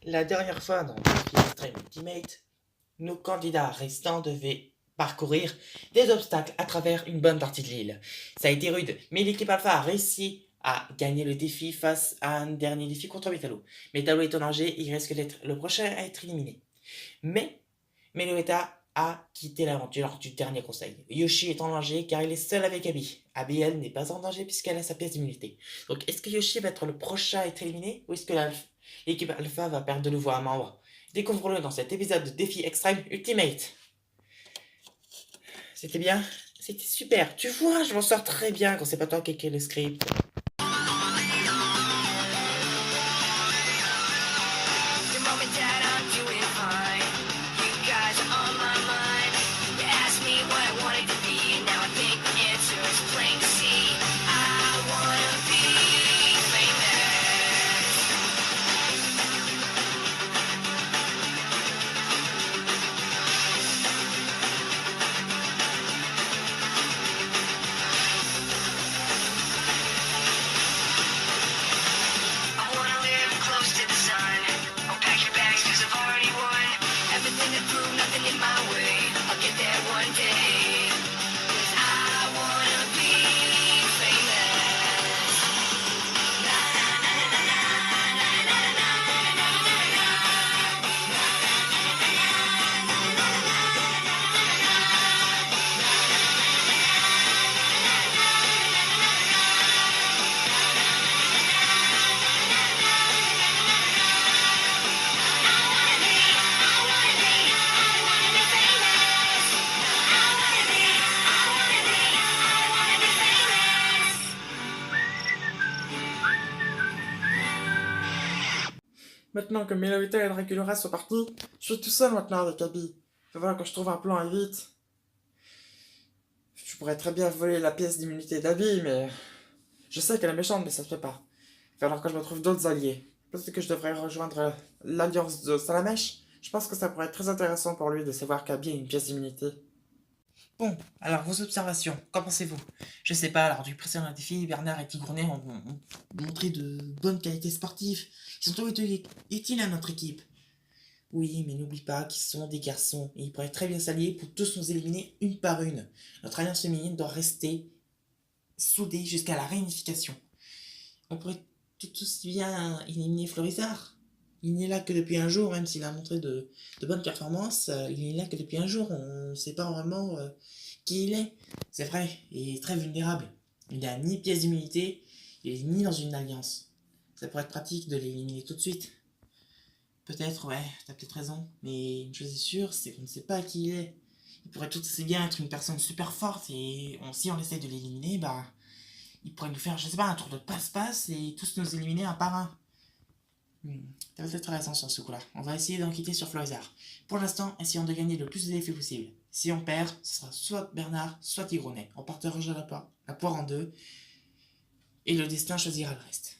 La dernière fois, dans Défi Extreme Ultimate, nos candidats restants devaient parcourir des obstacles à travers une bonne partie de l'île. Ça a été rude, mais l'équipe Alpha a réussi à gagner le défi face à un dernier défi contre Metalo. Metalo est en danger, il risque d'être le prochain à être éliminé. Mais Meloetta a quitté l'aventure du dernier conseil. Yoshi est en danger car il est seul avec Abby. Abby, elle, n'est pas en danger puisqu'elle a sa pièce d'immunité. Donc, est-ce que Yoshi va être le prochain à être éliminé ou est-ce que l'équipe Alpha va perdre de nouveau un membre? Découvre-le dans cet épisode de Défi Extreme Ultimate. C'était bien? C'était super. Tu vois, je m'en sors très bien quand c'est pas toi qui écris le script. The moment that I'm doing fine, you guys are on my mind. You asked me what I wanted to be, and now I think the answer is plain to see. I wanna be famous. I wanna live close to the sun. I'll pack your bags 'cause I've already won. Everything to prove, nothing in my way. I'll get there one day. 'Cause I wanna be famous. Na na na na na na na na na na na. Maintenant que Meloetta et Draculaura sont partis, je suis tout seul maintenant avec Abby. Faut voir que je trouve un plan et vite. Je pourrais très bien voler la pièce d'immunité d'Abby, mais je sais qu'elle est méchante, mais ça se fait pas. Il va falloir que je me trouve d'autres alliés. Peut-être que je devrais rejoindre l'alliance de Salamèche. Je pense que ça pourrait être très intéressant pour lui de savoir qu'Abby a une pièce d'immunité. Bon, alors vos observations, qu'en pensez-vous? Je sais pas, lors du précédent défi, Bernard et Tigronet ont montré de bonnes qualités sportives. Ils sont tous utiles à notre équipe. Oui, mais n'oublie pas qu'ils sont des garçons et ils pourraient très bien s'allier pour tous nous éliminer une par une. Notre alliance féminine doit rester soudée jusqu'à la réunification. On pourrait tout aussi bien éliminer Florizard. Il n'est là que depuis un jour, même s'il a montré de bonnes performances, il n'est là que depuis un jour, on ne sait pas vraiment qui il est. C'est vrai, il est très vulnérable. Il n'a ni pièce d'immunité, il est ni dans une alliance. Ça pourrait être pratique de l'éliminer tout de suite. Peut-être, ouais, t'as peut-être raison, mais une chose est sûre, c'est qu'on ne sait pas qui il est. Il pourrait tout aussi bien être une personne super forte et si on essaie de l'éliminer, bah, il pourrait nous faire, je sais pas, un tour de passe-passe et tous nous éliminer un par un. T'as peut-être raison sur ce coup-là. On va essayer d'enquêter sur Florizard. Pour l'instant, essayons de gagner le plus de défis possible. Si on perd, ce sera soit Bernard, soit Tigronet. On partagera la poire en deux et le destin choisira le reste.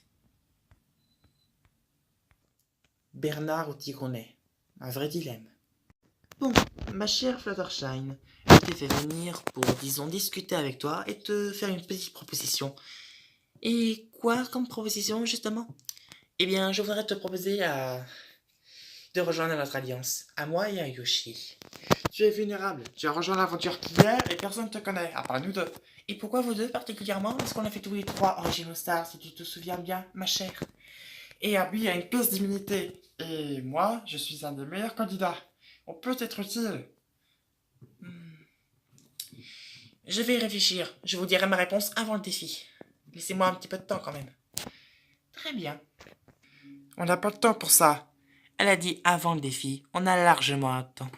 Bernard ou Tigronet? Un vrai dilemme. Bon, ma chère Fluttershy, je t'ai fait venir pour, disons, discuter avec toi et te faire une petite proposition. Et quoi comme proposition, justement? Eh bien, je voudrais te proposer de rejoindre notre alliance, à moi et à Yoshi. Tu es vulnérable. Tu as rejoint l'aventure qu'hier et personne ne te connaît, à part nous deux. Et pourquoi vous deux particulièrement? Parce qu'on a fait tous les trois Original Stars, si tu te souviens bien, ma chère. Et Abby a une pièce d'immunité. Et moi, je suis un des meilleurs candidats. On peut être utile. Je vais y réfléchir. Je vous dirai ma réponse avant le défi. Laissez-moi un petit peu de temps quand même. Très bien. On n'a pas le temps pour ça. Elle a dit avant le défi. On a largement un temps.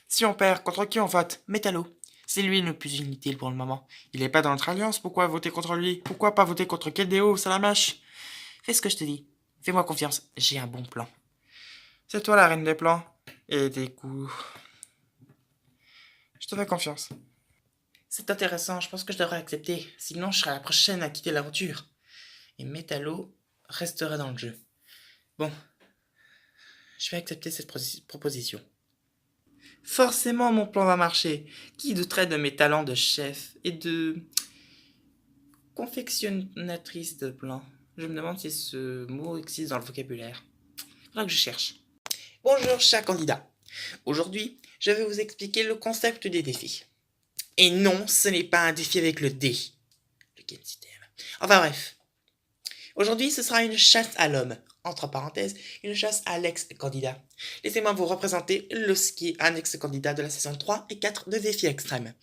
Si on perd, contre qui on vote? Métallo. C'est lui le plus inutile pour le moment. Il est pas dans notre alliance, pourquoi voter contre lui? Pourquoi pas voter contre Keldeo ou Salamèche? Fais ce que je te dis. Fais-moi confiance, j'ai un bon plan. C'est toi la reine des plans. Et des coups. Je te fais confiance. C'est intéressant, je pense que je devrais accepter. Sinon, je serai la prochaine à quitter l'aventure. Et Métallo resterait dans le jeu. Bon, je vais accepter cette proposition. Forcément, mon plan va marcher. Qui douterait de mes talents de chef et de confectionnatrice de plans? Je me demande si ce mot existe dans le vocabulaire. Faudra que je cherche. Bonjour, chers candidats. Aujourd'hui, je vais vous expliquer le concept des défis. Et non, ce n'est pas un défi avec le D. Le game system. Enfin bref. Aujourd'hui, ce sera une chasse à l'homme. Entre parenthèses, une chasse à l'ex-candidat. Laissez-moi vous représenter Loski, un ex-candidat de la saison 3 et 4 de Défi Extrême.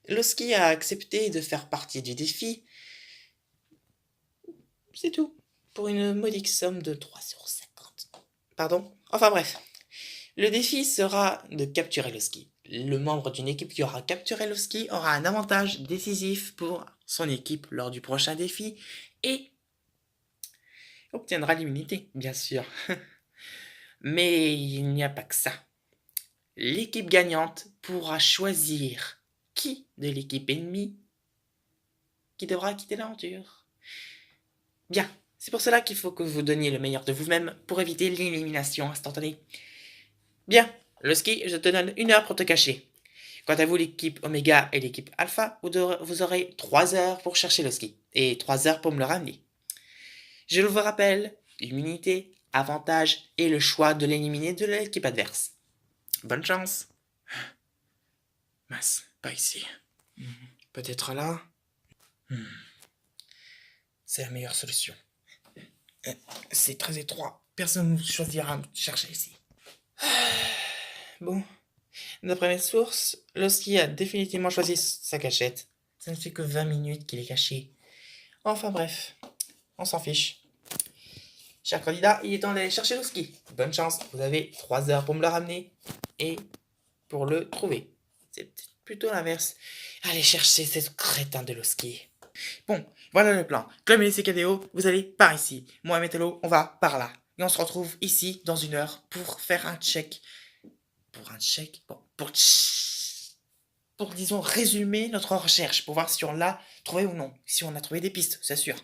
Loski a accepté de faire partie du défi. C'est tout. Pour une modique somme de 3,50 €. Pardon? Enfin bref. Le défi sera de capturer Loski. Le membre d'une équipe qui aura capturé Loski aura un avantage décisif pour son équipe lors du prochain défi et obtiendra l'immunité, bien sûr. Mais il n'y a pas que ça. L'équipe gagnante pourra choisir qui de l'équipe ennemie qui devra quitter l'aventure. Bien, c'est pour cela qu'il faut que vous donniez le meilleur de vous-même pour éviter l'élimination instantanée. Bien, Loski, je te donne 1 heure pour te cacher. Quant à vous, l'équipe Oméga et l'équipe Alpha, vous aurez 3 heures pour chercher Loski et 3 heures pour me le ramener. Je vous rappelle, immunité, avantage et le choix de l'éliminer de l'équipe adverse. Bonne chance. Mince, pas ici. Peut-être là. C'est la meilleure solution. C'est très étroit. Personne ne choisira de chercher ici. Bon. D'après mes sources, Loski a définitivement choisi sa cachette. Ça ne fait que 20 minutes qu'il est caché. Enfin bref, on s'en fiche. Cher candidat, il est temps d'aller chercher Loski. Bonne chance, vous avez 3 heures pour me le ramener et pour le trouver. C'est plutôt l'inverse. Allez chercher cette crétin de Loski. Bon, voilà le plan. Comme il est CKDO, vous allez par ici. Moi et Metallo, on va par là. Et on se retrouve ici dans 1 heure pour faire un check. Pour disons, résumer notre recherche, pour voir si on l'a trouvé ou non. Si on a trouvé des pistes, c'est sûr.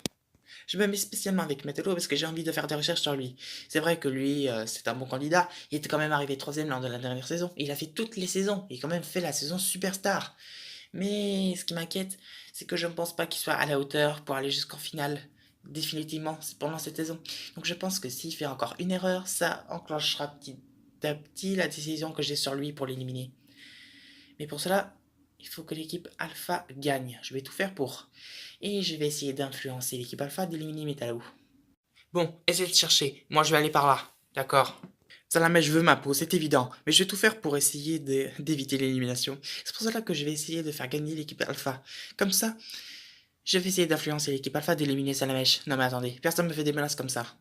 Je me mets spécialement avec Metallo parce que j'ai envie de faire des recherches sur lui. C'est vrai que lui, c'est un bon candidat. Il était quand même arrivé 3ème lors de la dernière saison. Il a fait toutes les saisons. Il a quand même fait la saison Superstar. Mais ce qui m'inquiète, c'est que je ne pense pas qu'il soit à la hauteur pour aller jusqu'en finale. Définitivement, pendant cette saison. Donc je pense que s'il fait encore une erreur, ça enclenchera petit à petit la décision que j'ai sur lui pour l'éliminer. Mais pour cela, il faut que l'équipe Alpha gagne. Je vais tout faire pour. Et je vais essayer d'influencer l'équipe Alpha d'éliminer Metallo. Bon, essayez de chercher. Moi, je vais aller par là. D'accord? Salamé, je veux ma peau, c'est évident. Mais je vais tout faire pour essayer d'éviter l'élimination. C'est pour cela que je vais essayer de faire gagner l'équipe Alpha. Comme ça, je vais essayer d'influencer l'équipe Alpha d'éliminer Salamèche. Non mais attendez, personne me fait des menaces comme ça.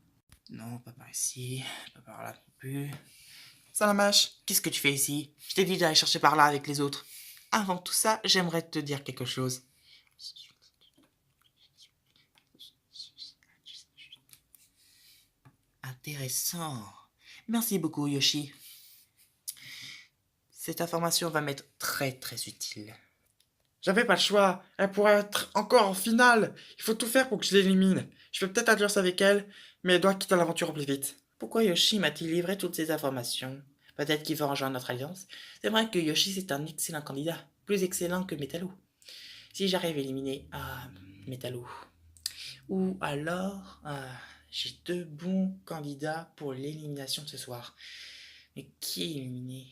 Non, pas par ici, pas par là non plus. Salamèche, qu'est-ce que tu fais ici? Je t'ai dit d'aller chercher par là avec les autres. Avant tout ça, j'aimerais te dire quelque chose. Intéressant. Merci beaucoup, Yoshi. Cette information va m'être très très utile. J'avais pas le choix. Elle pourrait être encore en finale. Il faut tout faire pour que je l'élimine. Je peux peut-être alliance avec elle, mais elle doit quitter l'aventure au plus vite. Pourquoi Yoshi m'a-t-il livré toutes ces informations? Peut-être qu'il va rejoindre notre alliance. C'est vrai que Yoshi c'est un excellent candidat. Plus excellent que Metallo. Si j'arrive à éliminer Metallo. Ou alors... j'ai 2 bons candidats pour l'élimination ce soir. Mais qui est éliminé?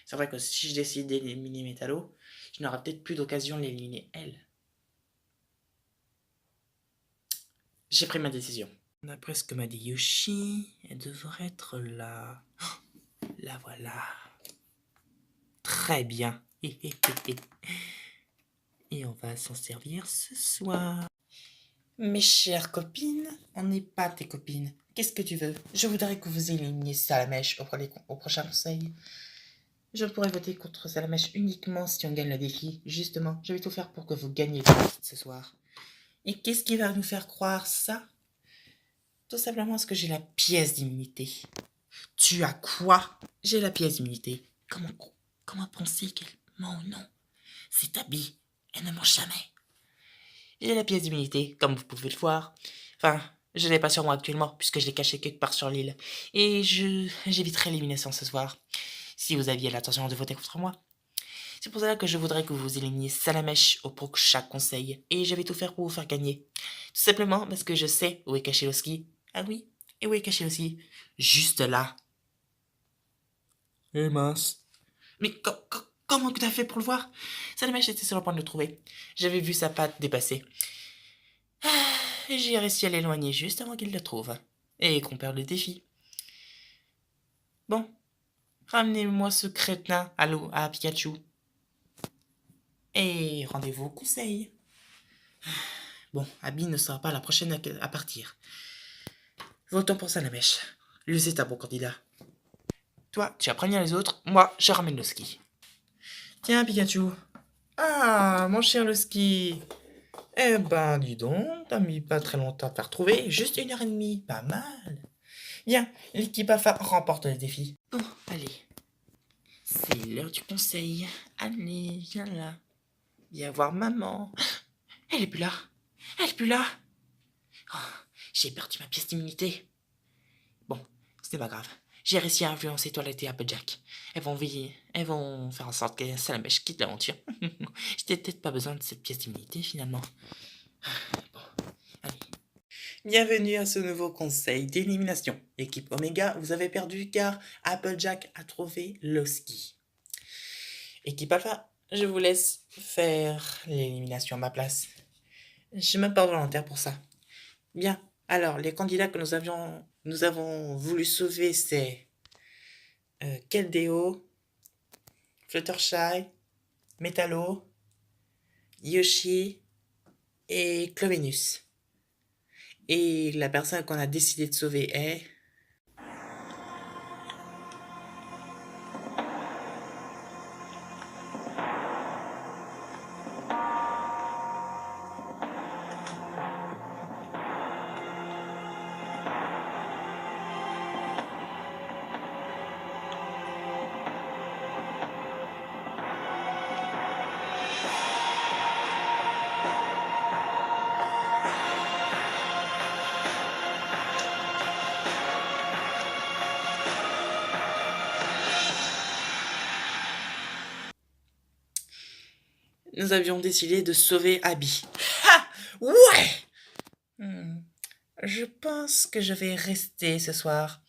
C'est vrai que si je décide d'éliminer Metallo, je n'aurai peut-être plus d'occasion de l'éliminer elle. J'ai pris ma décision. D'après ce que m'a dit Yoshi, elle devrait être là. Oh, la voilà. Très bien. Et on va s'en servir ce soir. Mes chères copines, on n'est pas tes copines. Qu'est-ce que tu veux? Je voudrais que vous éliminiez Salamèche au prochain conseil. Je pourrais voter contre Salamèche uniquement si on gagne le défi. Justement, je vais tout faire pour que vous gagniez ce soir. Et qu'est-ce qui va nous faire croire ça? Tout simplement parce que j'ai la pièce d'immunité. Tu as quoi? J'ai la pièce d'immunité. Comment penser qu'elle ment ou non? C'est Abby. Elle ne ment jamais. J'ai la pièce d'immunité, comme vous pouvez le voir. Enfin, je l'ai pas sur moi actuellement, puisque je l'ai caché quelque part sur l'île. Et j'éviterai l'élimination ce soir, si vous aviez l'intention de voter contre moi. C'est pour cela que je voudrais que vous éliminiez Salamèche au prochain conseil. Et je vais tout faire pour vous faire gagner. Tout simplement parce que je sais où est caché le ski. Ah oui, et où est caché le ski? Juste là. Eh mince. Mais comment tu as fait pour le voir? Salamèche était sur le point de le trouver. J'avais vu sa patte dépasser. Et j'ai réussi à l'éloigner juste avant qu'il le trouve. Et qu'on perde le défi. Bon, ramenez-moi ce crétin à Pikachu. Et rendez-vous au conseil. Bon, Abby ne sera pas la prochaine à partir. Votons pour Salamèche. Lui, c'est un bon candidat. Toi, tu apprends les autres, moi, je ramène le ski. Tiens, Pikachu. Ah, mon cher le ski. Eh ben, dis donc, t'as mis pas très longtemps à te faire trouver, juste 1h30, pas mal. Bien, l'équipe Alpha remporte le défi. Bon, allez. C'est l'heure du conseil. Allez, viens là. Viens voir maman. Elle est plus là. Elle est plus là. Oh, j'ai perdu ma pièce d'immunité. Bon, c'est pas grave. J'ai réussi à influencer Toilette et Applejack. Elles vont faire en sorte que Salamèche quitte l'aventure. J'ai peut-être pas besoin de cette pièce d'immunité finalement. Bon, allez. Bienvenue à ce nouveau conseil d'élimination. Équipe Omega, vous avez perdu car Applejack a trouvé le ski. Équipe Alpha, je vous laisse faire l'élimination à ma place. Je me porte volontaire pour ça. Bien, alors les candidats que nous avons voulu sauver, c'est Keldeo, Fluttershy, Metallo, Yoshi et Clovenus. Et la personne qu'on a décidé de sauver est... Nous avions décidé de sauver Abby. Ha! Ouais! Je pense que je vais rester ce soir.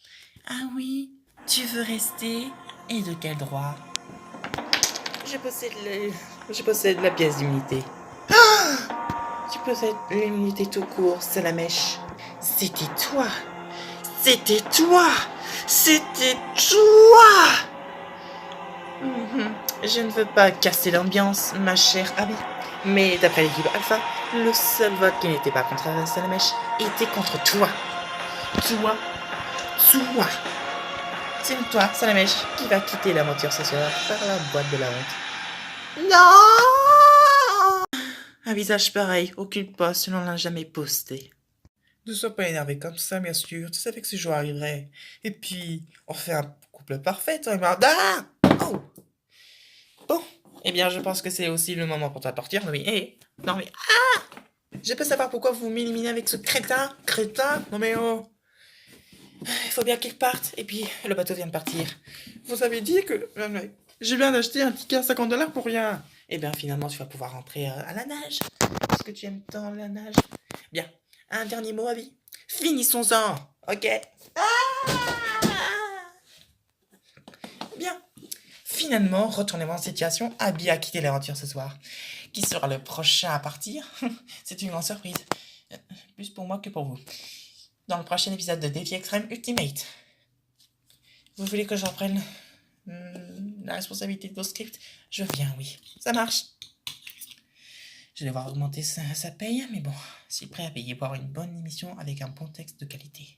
Ah oui? Tu veux rester? Et de quel droit? Je possède la pièce d'immunité. Tu possèdes l'immunité tout court, Salamèche. C'était toi! C'était toi! C'était toi! Je ne veux pas casser l'ambiance, ma chère Abby. Mais d'après l'équipe Alpha, le seul vote qui n'était pas contre Salamèche était contre toi. Toi. C'est toi, Salamèche, qui va quitter l'aventure ce soir par la boîte de la honte. Non! Un visage pareil, aucune poste, on l'a jamais posté. Ne sois pas énervé comme ça, bien sûr. Tu savais que ce jour arriverait. Et puis, on fait un couple parfait, toi et moi. Ah! Oh! Bon, eh bien, je pense que c'est aussi le moment pour toi de partir. Non mais, non mais, ah! Je peux savoir pourquoi vous m'éliminez avec ce crétin? Non mais, oh! Il faut bien qu'il parte. Et puis, le bateau vient de partir. Vous avez dit que... Je viens d'acheter un ticket à $50 pour rien. Eh bien, finalement, tu vas pouvoir rentrer à la nage. Parce que tu aimes tant la nage. Bien. Un dernier mot, Abby. Finissons-en. Ok. Bien. Finalement, retournez en situation. Abby a quitté l'aventure ce soir. Qui sera le prochain à partir? C'est une grande surprise. Plus pour moi que pour vous. Dans le prochain épisode de Défi Extrême Ultimate. Vous voulez que j'en prenne la responsabilité de vos scripts? Je viens, oui. Ça marche. Je vais devoir augmenter sa paye, mais bon, je suis prêt à payer pour avoir une bonne émission avec un bon texte de qualité.